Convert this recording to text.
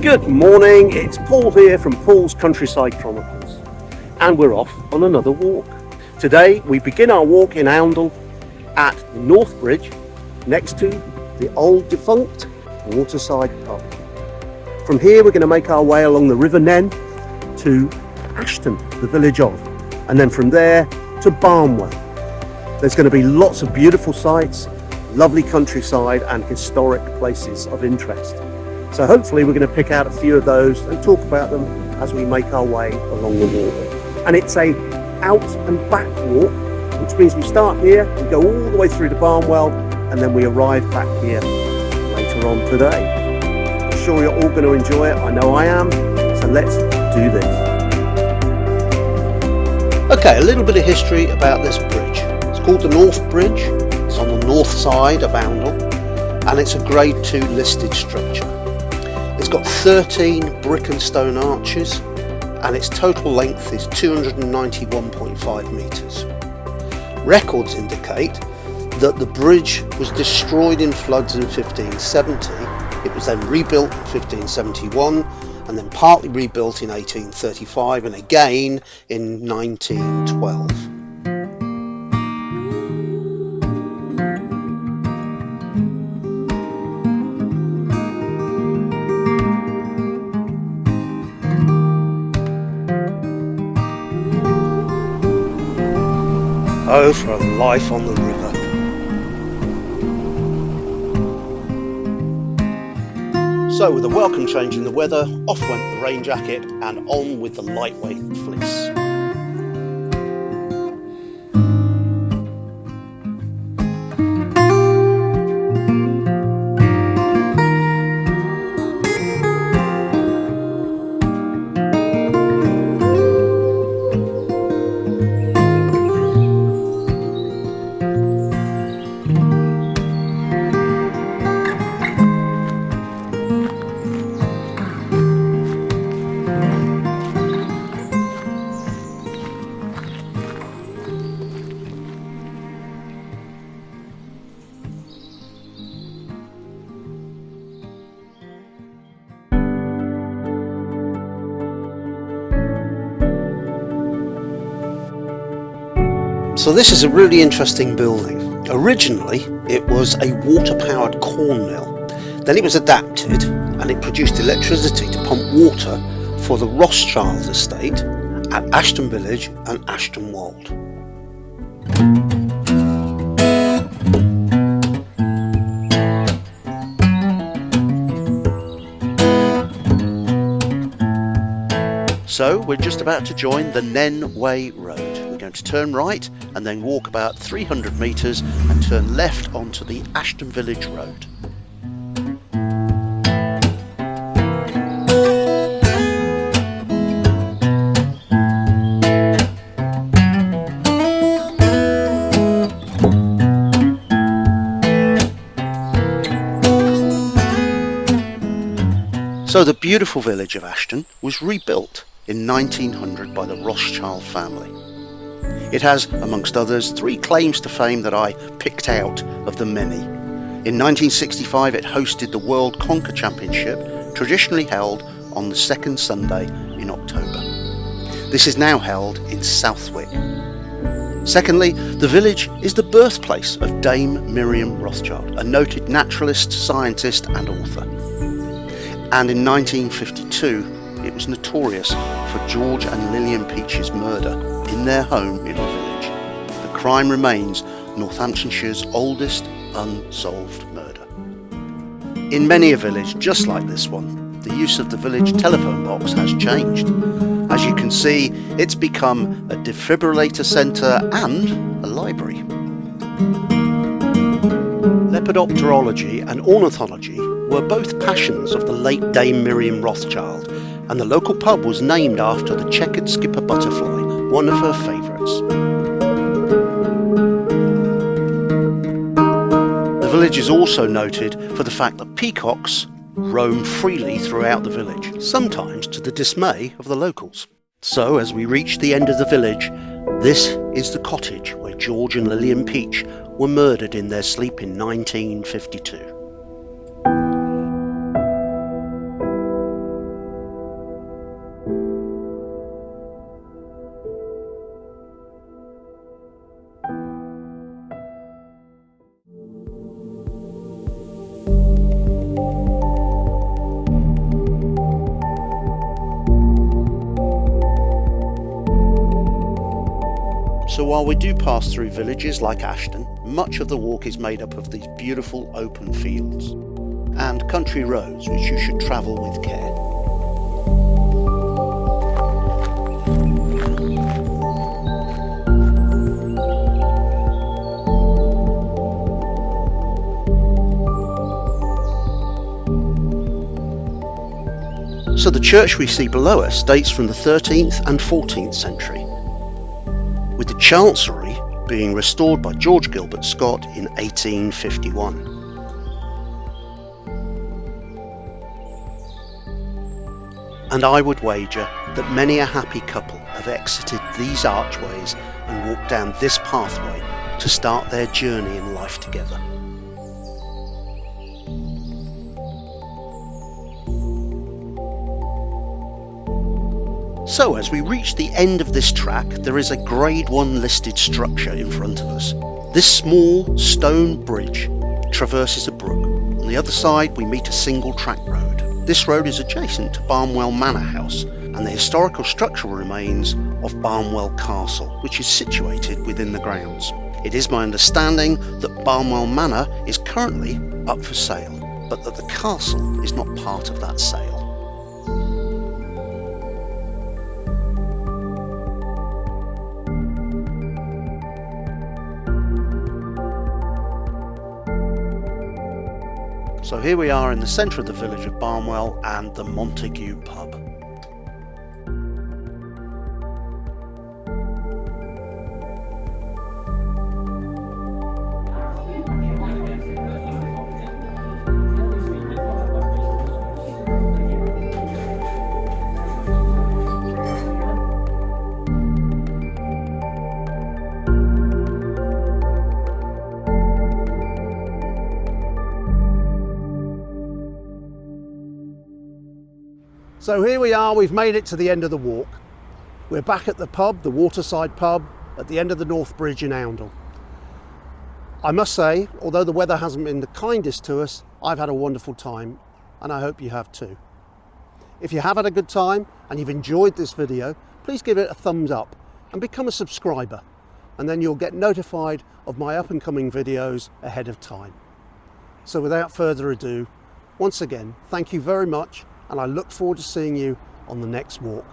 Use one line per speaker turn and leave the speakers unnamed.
Good morning, it's Paul here from Paul's Countryside Chronicles, and we're off on another walk. Today we begin our walk in Oundle at the North Bridge, next to the old defunct waterside pub. From here we're going to make our way along the River Nen to Ashton, the village of, and then from there to Barnwell. There's going to be lots of beautiful sights, lovely countryside and historic places of interest. So hopefully we're going to pick out a few of those and talk about them as we make our way along the walk. And it's a out and back walk, which means we start here and go all the way through to Barnwell, and then we arrive back here later on today. I'm sure you're all going to enjoy it. I know I am. So let's do this.
Okay, a little bit of history about this bridge. It's called the North Bridge. It's on the north side of Oundle, and it's a Grade 2 listed structure. It's got 13 brick and stone arches, and its total length is 291.5 metres. Records indicate that the bridge was destroyed in floods in 1570. It was then rebuilt in 1571, and then partly rebuilt in 1835 and again in 1912. Oh, for a life on the river. So with a welcome change in the weather, off went the rain jacket and on with the lightweight fleece. So this is a really interesting building. Originally it was a water-powered corn mill. Then it was adapted and it produced electricity to pump water for the Rothschild estate at Ashton Village and Ashton Wold. So we're just about to join the Nen Way Road. We're going to turn right and then walk about 300 metres and turn left onto the Ashton Village Road. So the beautiful village of Ashton was rebuilt in 1900 by the Rothschild family. It has, amongst others, 3 claims to fame that I picked out of the many. In 1965 it hosted the World Conker Championship, traditionally held on the second Sunday in October. This is now held in Southwick. Secondly, the village is the birthplace of Dame Miriam Rothschild, a noted naturalist, scientist and author. And in 1952 it was notorious for George and Lillian Peach's murder in their home in the village. The crime remains Northamptonshire's oldest unsolved murder. In many a village just like this one, the use of the village telephone box has changed. As you can see, it's become a defibrillator centre and a library. Lepidopterology and ornithology were both passions of the late Dame Miriam Rothschild, and the local pub was named after the checkered skipper butterfly, one of her favourites. The village is also noted for the fact that peacocks roam freely throughout the village, sometimes to the dismay of the locals. So as we reach the end of the village, this is the cottage where George and Lillian Peach were murdered in their sleep in 1952. So while we do pass through villages like Ashton, much of the walk is made up of these beautiful open fields and country roads which you should travel with care. So the church we see below us dates from the 13th and 14th century, with the chancellry being restored by George Gilbert Scott in 1851. And I would wager that many a happy couple have exited these archways and walked down this pathway to start their journey in life together. So as we reach the end of this track, there is a Grade 1 listed structure in front of us. This small stone bridge traverses a brook. On the other side we meet a single track road. This road is adjacent to Barnwell Manor House and the historical structural remains of Barnwell Castle, which is situated within the grounds. It is my understanding that Barnwell Manor is currently up for sale, but that the castle is not part of that sale. So here we are in the centre of the village of Barnwell and the Montague pub.
So here we are, we've made it to the end of the walk. We're back at the pub, the Waterside pub, at the end of the North Bridge in Oundle. I must say, although the weather hasn't been the kindest to us, I've had a wonderful time, and I hope you have too. If you have had a good time and you've enjoyed this video, please give it a thumbs up and become a subscriber, and then you'll get notified of my up and coming videos ahead of time. So without further ado, once again, thank you very much, and I look forward to seeing you on the next walk.